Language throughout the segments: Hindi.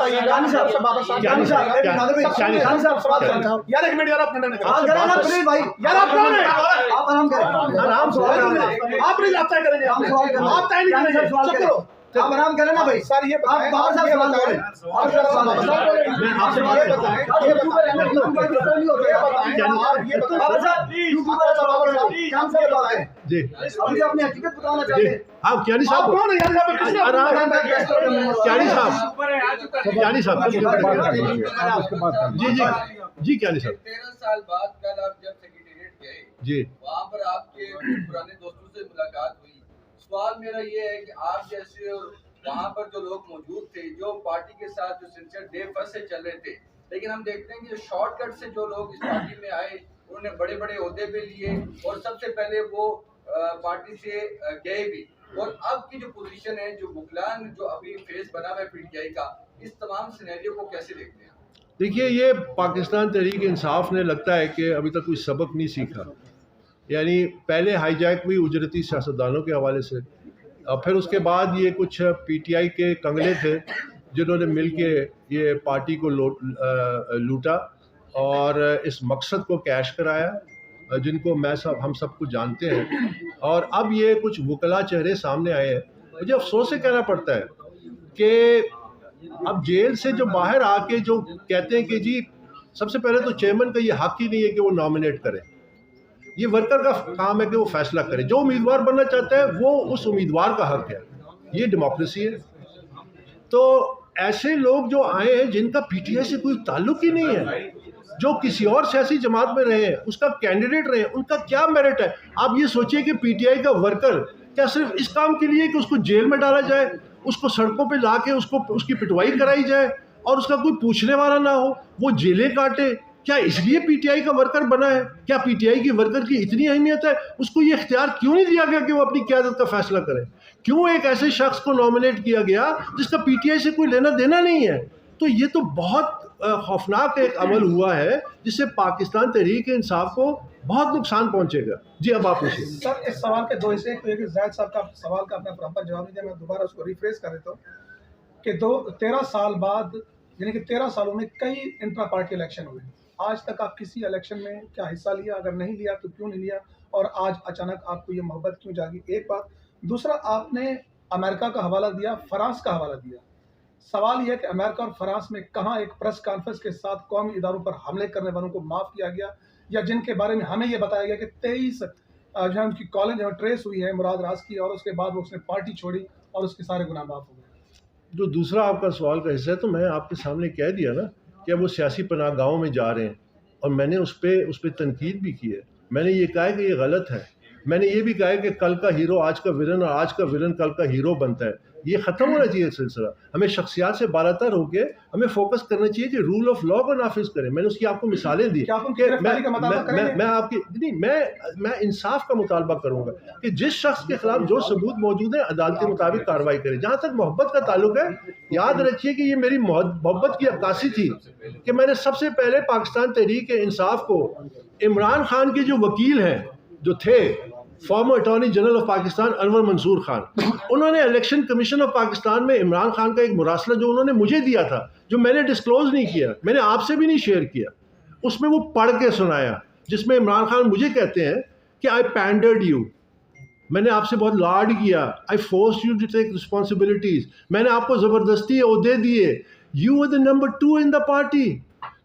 बताइए यानी साहब से वापस यानी साहब यार एक मिनट यार, अपने भाई यार आप कौन है? आप आराम करें, आराम से आप नहीं तय करेंगे, आप तय नहीं करेंगे, चुप करो, आप आराम करें ना भाई। सर ये आप बाहर से सवाल करें, मैं आपसे बात करता हूं, ये जी अभी अपनी हकीकत बताना चाहते हैं। आप क्या साहब कौन है यानी साहब जी जी जी क्या साहब 13 साल बाद कल आप जब सेक्रेटेरिएट गए जी वहाँ पर आपके पुराने दोस्तों से मुलाकात हुई। सवाल मेरा ये है कि आप जैसे वहाँ पर जो लोग मौजूद थे, जो पार्टी के साथ जो सिंसियर डे फर्स्ट से चल रहे थे, लेकिन हम देखते हैं कि जो शॉर्टकट से जो लोग इस पार्टी में आए, उन्होंने बड़े बड़े ओहदे पे लिए और सबसे पहले वो पार्टी से गए भी। और अब की जो पोजीशन है, जो बुकलान जो अभी फेस बना हुआ है पीटीआई का, इस तमाम सिनेरियो को कैसे देखते हैं? देखिए, ये पाकिस्तान तहरीक इंसाफ ने लगता है कि अभी तक कोई सबक नहीं सीखा। यानी पहले हाईजैक हुई उजरती सियासतदानों के हवाले से, और फिर उसके बाद ये कुछ पीटीआई के कंगले थे जिन्होंने मिल के ये पार्टी को लूटा और इस मकसद को कैश कराया, जिनको हम सबको जानते हैं। और अब ये कुछ वकला चेहरे सामने आए हैं। मुझे अफसोस से कहना पड़ता है कि अब जेल से जो बाहर आके जो कहते हैं कि जी सबसे पहले तो चेयरमैन का ये हक ही नहीं है कि वो नॉमिनेट करे, ये वर्कर का काम है कि वो फैसला करे। जो उम्मीदवार बनना चाहता है वो उस उम्मीदवार का हक है, ये डेमोक्रेसी है। तो ऐसे लोग जो आए हैं जिनका पीटीआई से कोई ताल्लुक ही नहीं है, जो किसी और सियासी जमात में रहे हैं, उसका कैंडिडेट रहे, उनका क्या मेरिट है? आप ये सोचिए कि पीटीआई का वर्कर क्या सिर्फ इस काम के लिए कि उसको जेल में डाला जाए, उसको सड़कों पे ला के उसकी पिटवाई कराई जाए और उसका कोई पूछने वाला ना हो, वो जेलें काटे? क्या इसलिए पीटीआई का वर्कर बना है? क्या पीटीआई की वर्कर की इतनी अहमियत है? उसको ये इख्तियार क्यों नहीं दिया गया कि वो अपनी क़यादत का फैसला करे? क्यों एक ऐसे शख्स को नॉमिनेट किया गया जिसका पीटीआई से कोई लेना देना नहीं है? तो ये तो बहुत खौफनाक एक अमल हुआ है जिससे पाकिस्तान तहरीक इंसाफ को बहुत नुकसान पहुंचेगा। जी अब आप पूछिए। सर इस सवाल के दो हिस्से, तो एक जायद साहब का सवाल का अपना प्रॉपर जवाब नहीं दिया, मैं दोबारा उसको रिफ्रेश कर देता हूँ कि 13 साल बाद, यानी कि 13 सालों में कई इंट्रा पार्टी इलेक्शन हुए, आज तक आप किसी इलेक्शन में क्या हिस्सा लिया? अगर नहीं लिया तो क्यों नहीं लिया? और आज अचानक आपको ये मोहब्बत क्यों जागी? एक बात। दूसरा, आपने अमेरिका का हवाला दिया, फ्रांस का हवाला दिया। सवाल यह है कि अमेरिका और फ्रांस में कहाँ एक प्रेस कॉन्फ्रेंस के साथ कौमी इदारों पर हमले करने वालों को माफ़ किया गया, या जिनके बारे में हमें ये बताया गया कि 23 जो उनकी कॉलेज ट्रेस हुई है मुराद राज की, और उसके बाद वो उसने पार्टी छोड़ी और उसके सारे गुनाह माफ़ हो गए? जो दूसरा आपका सवाल का हिस्सा है, तो मैं आपके सामने कह दिया ना कि वो सियासी पनाहगाहों में जा रहे हैं, और मैंने उस पर तनकीद भी की है। मैंने ये कहा है कि ये गलत है। मैंने ये भी कहा है कि कल का हीरो आज का विलन और आज का विलन कल का हीरो बनता है। ये ख़त्म होना चाहिए सिलसिला। हमें शख्सियात से बालातर होकर हमें फोकस करना चाहिए कि रूल ऑफ लॉ को नाफिज करें। मैंने उसकी आपको मिसालें दी। मैं आपकी नहीं, मैं इंसाफ का मुतालबा करूँगा कि जिस शख्स के खिलाफ जो सबूत मौजूद है अदालत के मुताबिक कार्रवाई करें। जहाँ तक मोहब्बत का ताल्लुक है, याद रखिए कि ये मेरी मोहब्बत की अक्कासी थी कि मैंने सबसे पहले पाकिस्तान तहरीक इंसाफ को इमरान खान के जो वकील हैं, जो थे former attorney general of Pakistan Anwar Mansoor Khan, उन्होंने इलेक्शन कमीशन ऑफ पाकिस्तान में इमरान खान का एक मुरासला जो उन्होंने मुझे दिया था, जो मैंने डिस्क्लोज नहीं किया, मैंने आपसे भी नहीं शेयर किया, उसमें वो पढ़ के सुनाया, जिसमें इमरान खान मुझे कहते हैं कि आई पैंडर्ड यू, मैंने आपसे बहुत लाड किया, I force you to take responsibilities, मैंने आपको ज़बरदस्ती ओहदे दिए, you are the number 2 in the party.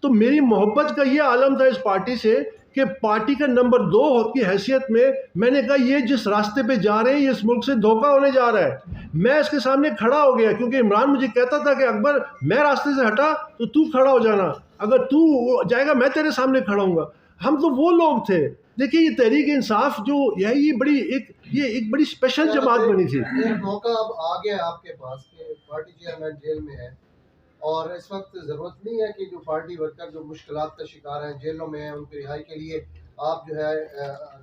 तो मेरी मोहब्बत का ये आलम था इस पार्टी से कि पार्टी का नंबर 2 की हैसियत में मैंने कहा ये जिस रास्ते पे जा रहे हैं ये इस मुल्क से धोखा होने जा रहा है। मैं इसके सामने खड़ा हो गया क्योंकि इमरान मुझे कहता था कि अकबर मैं रास्ते से हटा तो तू खड़ा हो जाना, अगर तू जाएगा मैं तेरे सामने खड़ा हूँगा। हम तो वो लोग थे। देखिए ये तहरीक इंसाफ जो है ये एक बड़ी स्पेशल जमात बनी थी। मौका अब आ गया आपके पास कि पार्टी चेयरमैन जेल में है और इस वक्त ज़रूरत नहीं है कि जो पार्टी वर्कर जो मुश्किलात का शिकार हैं, जेलों में हैं, उनकी रिहाई के लिए आप जो है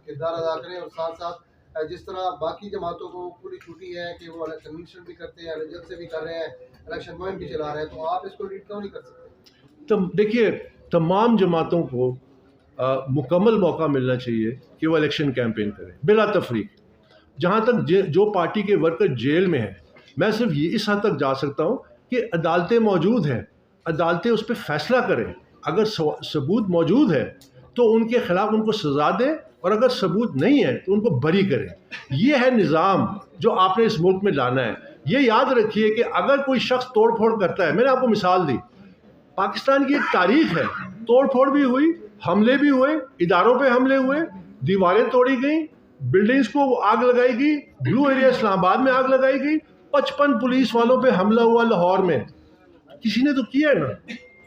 किरदार अदा करें, और साथ साथ जिस तरह बाकी जमातों को पूरी छुट्टी है कि वो कन्वेंशन भी करते हैं, जलसे भी कर रहे हैं, इलेक्शन मुहिम भी चला रहे हैं, तो आप इसको लीड क्यों नहीं कर सकते? तो देखिए तमाम जमातों को मुकम्मल मौका मिलना चाहिए कि वो इलेक्शन कैंपेन करें बिला तफरीक। जहाँ तक जो पार्टी के वर्कर जेल में हैं, मैं सिर्फ ये इस हद तक जा सकता हूँ कि अदालतें मौजूद हैं, अदालतें उस पर फैसला करें। अगर सबूत मौजूद है तो उनके ख़िलाफ़ उनको सज़ा दें, और अगर सबूत नहीं है तो उनको बरी करें। ये है निज़ाम जो आपने इस मुल्क में लाना है। ये याद रखिए कि अगर कोई शख्स तोड़ फोड़ करता है, मैंने आपको मिसाल दी, पाकिस्तान की एक तारीख है, तोड़ फोड़ भी हुई, हमले भी हुए, इदारों पे हमले हुए, दीवारें तोड़ी गई, बिल्डिंग्स को आग लगाई गई, ब्लू एरिया इस्लामाबाद में आग लगाई गई, 55 पुलिस वालों पे हमला हुआ लाहौर में। किसी ने तो किया है ना,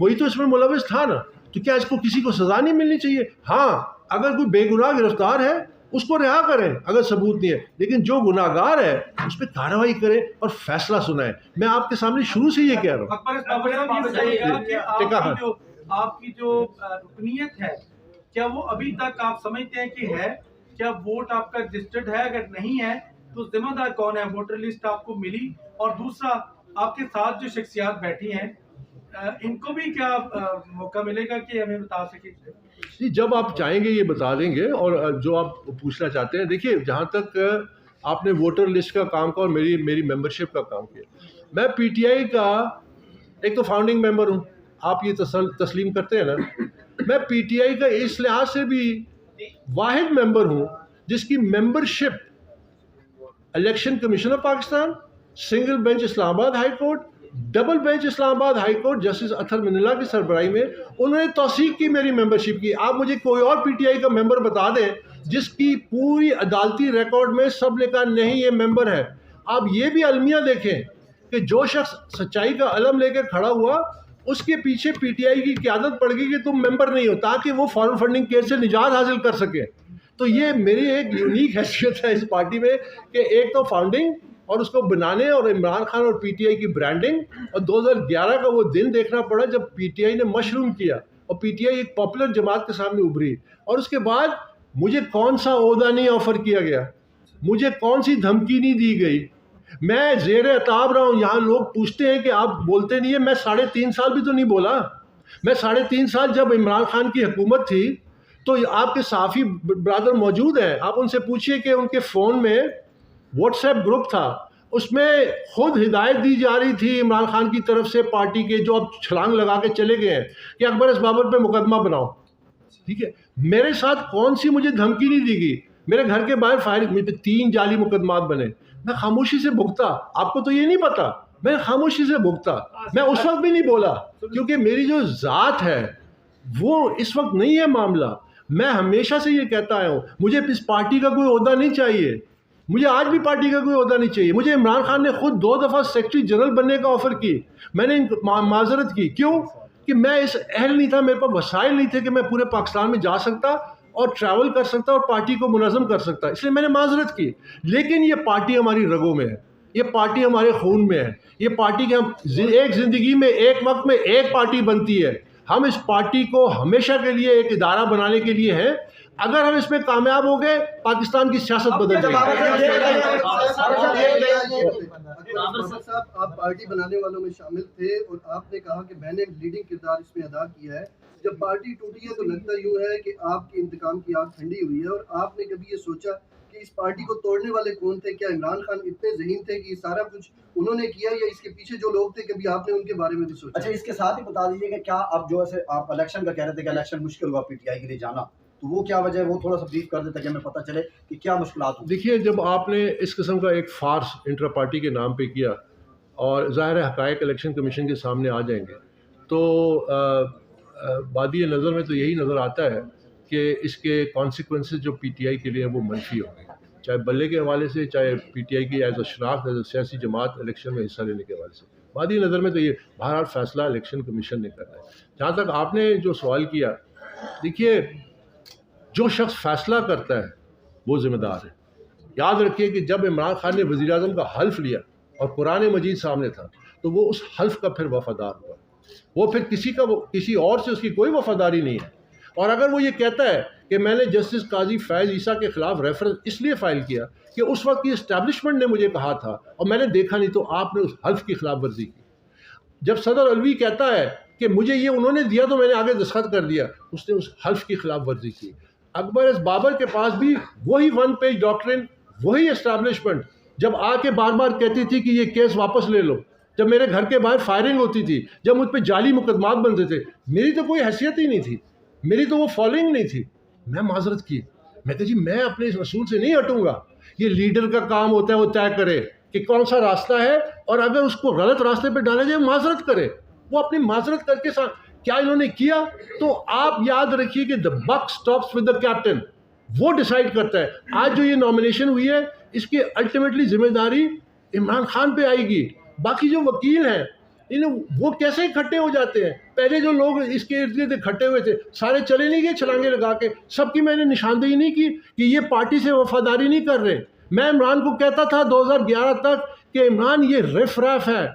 कोई तो इसमें मुलविस था ना, तो क्या इसको किसी को सज़ा नहीं मिलनी चाहिए? हाँ, अगर कोई बेगुनाह गिरफ्तार है उसको रिहा करें अगर सबूत नहीं है, लेकिन जो गुनाहगार है उस पर कार्रवाई करें और फैसला सुनाएं। मैं आपके सामने शुरू से ये कह रहा हूँ। आपकी जो रुकनीत है, क्या वो अभी तक आप समझते हैं कि है? क्या वोट आपका रजिस्टर्ड है? अगर नहीं है तो जिम्मेदार कौन है? वोटर लिस्ट आपको मिली? और दूसरा, आपके साथ जो शख्सियात बैठी हैं, इनको भी क्या मौका मिलेगा कि हमें बता सके? जी, जब आप चाहेंगे ये बता देंगे। और जो आप पूछना चाहते हैं, देखिए, जहाँ तक आपने वोटर लिस्ट का काम का और मेरी मेंबरशिप का काम किया, मैं पीटीआई का एक तो फाउंडिंग मेंबर हूँ, आप ये तस्लीम करते हैं ना। मैं पीटीआई का इस लिहाज से भी वाहिद मेंबर हूँ जिसकी membership election commission of Pakistan, single bench Islamabad high court, double bench Islamabad high court justice Athar Minallah की सरबराही में उन्होंने तौसीक की मेरी मेंबरशिप की। आप मुझे कोई और पीटीआई का मेंबर बता दें जिसकी पूरी अदालती रिकॉर्ड में सब लिखा नहीं ये मेंबर है। आप ये भी अलमिया देखें कि जो शख्स सच्चाई का अलम लेकर खड़ा हुआ उसके पीछे पीटीआई की क़यादत पड़ गई कि तुम मेंबर नहीं हो, ताकि वो फॉरेन फंडिंग केस से निजात हासिल कर सके। तो ये मेरी एक यूनिक हैसियत है इस पार्टी में कि एक तो फाउंडिंग और उसको बनाने और इमरान खान और पीटीआई की ब्रांडिंग, और 2011 का वो दिन देखना पड़ा जब पीटीआई ने मशरूम किया और पीटीआई एक पॉपुलर जमात के सामने उभरी। और उसके बाद मुझे कौन सा ओहदा नहीं ऑफ़र किया गया, मुझे कौन सी धमकी नहीं दी गई, मैं ज़ेर अताब रहा हूँ। यहाँ लोग पूछते हैं कि आप बोलते नहीं है, मैं 3.5 साल भी तो नहीं बोला। मैं 3.5 साल, जब इमरान खान की हुकूमत थी तो आपके साफ़ी ब्रदर मौजूद हैं, आप उनसे पूछिए कि उनके फ़ोन में व्हाट्सएप ग्रुप था, उसमें खुद हिदायत दी जा रही थी इमरान खान की तरफ से पार्टी के, जो अब छलांग लगा के चले गए हैं, कि अकबर इस बाबर पे मुकदमा बनाओ। ठीक है, मेरे साथ कौन सी मुझे धमकी नहीं दी गई। मेरे घर के बाहर फायरिंग, मुझे 3 जाली मुकदमात बने, मैं खामोशी से भुगता। आपको तो ये नहीं पता, मैं खामोशी से भुगता। मैं उस वक्त भी नहीं बोला क्योंकि मेरी जो ज़ात है वो इस वक्त नहीं है मामला। मैं हमेशा से ये कहता आया हूँ, मुझे इस पार्टी का कोई ओहदा नहीं चाहिए, मुझे आज भी पार्टी का कोई ओहदा नहीं चाहिए। मुझे इमरान खान ने खुद 2 दफ़ा सेक्रेटरी जनरल बनने का ऑफ़र की, मैंने माजरत की। क्यों? कि मैं इस अहल नहीं था, मेरे पास वसाइल नहीं थे कि मैं पूरे पाकिस्तान में जा सकता और ट्रैवल कर सकता और पार्टी को मुनज़्ज़म कर सकता, इसलिए मैंने माजरत की। लेकिन ये पार्टी हमारी रगों में है, ये पार्टी हमारे खून में है, ये पार्टी के हम एक ज़िंदगी में एक वक्त में एक पार्टी बनती है। हम इस पार्टी को हमेशा के लिए एक इदारा बनाने के लिए है। अगर हम इसमें कामयाब हो गए, पाकिस्तान की सियासत बदल जाएगी। आप पार्टी बनाने वालों में शामिल थे और आपने कहा कि मैंने लीडिंग किरदार इसमें अदा किया है। जब पार्टी टूटी है तो लगता यूँ है कि आपकी इंतकाम की आग ठंडी हुई है। और आपने कभी ये सोचा कि इस पार्टी को तोड़ने वाले कौन थे? क्या इमरान खान इतने ज़हीन थे कि सारा कुछ उन्होंने किया, या इसके पीछे जो लोग थे कभी आपने उनके बारे में भी सोचा? अच्छा, इसके साथ ही बता दीजिए कि क्या अब जो है आप इलेक्शन का कह रहे थे कि इलेक्शन मुश्किल हुआ पीटीआई के लिए जाना, तो वो क्या वजह है? वो थोड़ा सा ब्रीफ कर देता कि हमें पता चले कि क्या मुश्किलात हुई। देखिए, जब आपने इस किस्म का एक फार्स इंट्रा पार्टी के नाम पे किया और ज़ाहिर है हक़ाइक़ इलेक्शन कमीशन के सामने आ जाएंगे, तो बादी नज़र में तो यही नज़र आता है कि इसके कॉन्सिक्वेंसेस जो पीटीआई के लिए वो मनफी होंगे, चाहे बल्ले के हवाले से, चाहे पीटीआई की एज अ शनाख्त, एज अ सियासी जमात इलेक्शन में हिस्सा लेने के हवाले से। बादी नज़र में तो ये बहरहाल फ़ैसला इलेक्शन कमीशन ने करना है। जहाँ तक आपने जो सवाल किया, देखिए, जो शख्स फ़ैसला करता है वो ज़िम्मेदार है। याद रखिए कि जब इमरान खान ने वज़ीर आज़म का हल्फ लिया और कुरान मजीद सामने था, तो वो उस हल्फ का फिर वफ़ादार हुआ। वो फिर किसी और से उसकी कोई वफ़ादारी नहीं है। और अगर वो ये कहता है कि मैंने जस्टिस काजी फैज़ ईसा के ख़िलाफ़ रेफरेंस इसलिए फ़ाइल किया कि उस वक्त की इस्टेब्लिशमेंट ने मुझे कहा था और मैंने देखा नहीं, तो आपने उस हल्फ की खिलाफ वर्जी की। जब सदर अलवी कहता है कि मुझे ये उन्होंने दिया तो मैंने आगे दस्तखत कर दिया, उसने उस हल्फ की खिलाफ वर्जी की। अकबर इस बाबर के पास भी वही 1 पेज डॉक्ट्रिन, वही इस्टेब्लिशमेंट जब आके बार बार कहती थी कि ये केस वापस ले लो, जब मेरे घर के बाहर फायरिंग होती थी, जब मुझ पर जाली मुकदमात बनते थे, मेरी तो कोई हैसियत ही नहीं थी, मेरी तो वो फॉलोइंग नहीं थी। मैं माजरत की, मैं कहा जी मैं अपने इस रसूल से नहीं हटूंगा। ये लीडर का काम होता है वो तय करे कि कौन सा रास्ता है, और अगर उसको गलत रास्ते पे डाला जाए माजरत करे। वो अपनी माजरत करके क्या इन्होंने किया? तो आप याद रखिए कि the buck stops with the captain, वो डिसाइड करता है। आज जो ये नॉमिनेशन हुई है, इसकी अल्टीमेटली जिम्मेदारी इमरान खान पे आएगी। बाकी जो वकील हैं इन्हें वो कैसे इकट्ठे हो जाते हैं? पहले जो लोग इसके इर्द गिर्द इकट्ठे हुए थे सारे चले नहीं गए छलांगे लगा के? सबकी मैंने निशानदेही नहीं की कि ये पार्टी से वफादारी नहीं कर रहे। मैं इमरान को कहता था 2011 तक कि इमरान ये रिफ रैफ है,